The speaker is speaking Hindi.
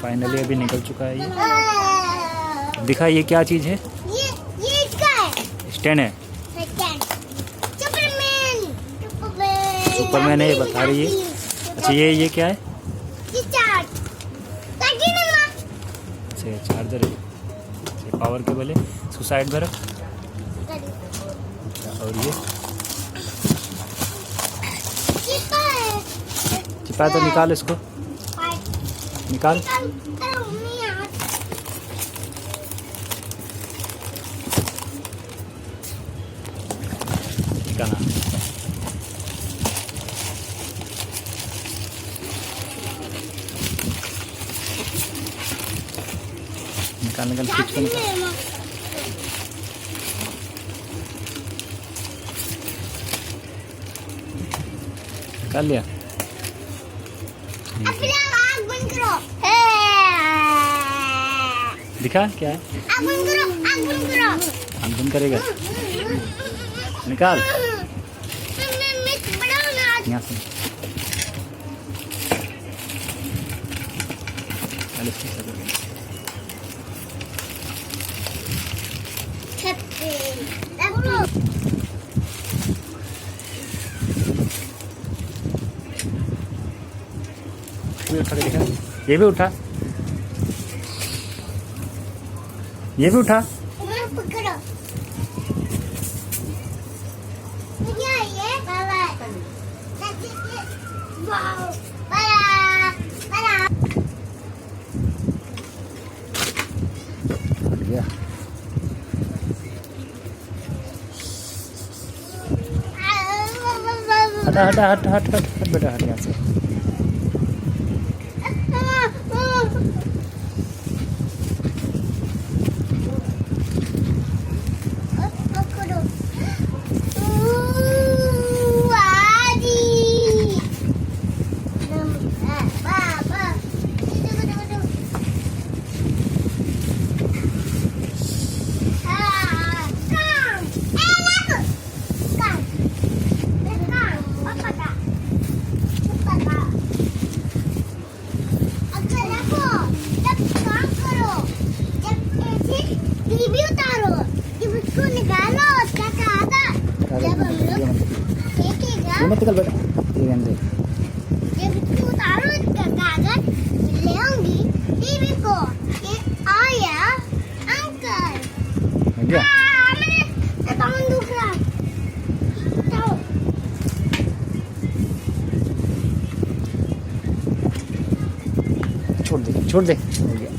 फाइनली अभी निकल चुका है ये। दिखा ये क्या चीज़ है? ये इसका है। स्टैंड है। सुपरमैन है ये बता रही है। अच्छा ये क्या है? अच्छा चार्जर है। पावर केबल है। इसको साइड में रख। और ये चिपा तो निकाल इसको, निकाल। निकाला। निकाल खींच के निकाल। निकाल लिया। आग बंद करो। दिखा क्या है? आग बंद करो, आग बंद करो। आग बंद करेगा? निकाल यहाँ से। उठा के दिखा। ये भी उठा, ये भी उठा। हटा हटा हट हट हट हट बेटा, हट यहाँ से। मत निकल बेटा, ये रहने दे। ये बिस्कुट उतारो इसका कागज, ले आऊंगी टीवी को। ये आया अंकल। क्या? मेरे कमर दुख रहा। जाओ। छोड़ दे, छोड़ दे। हो गया।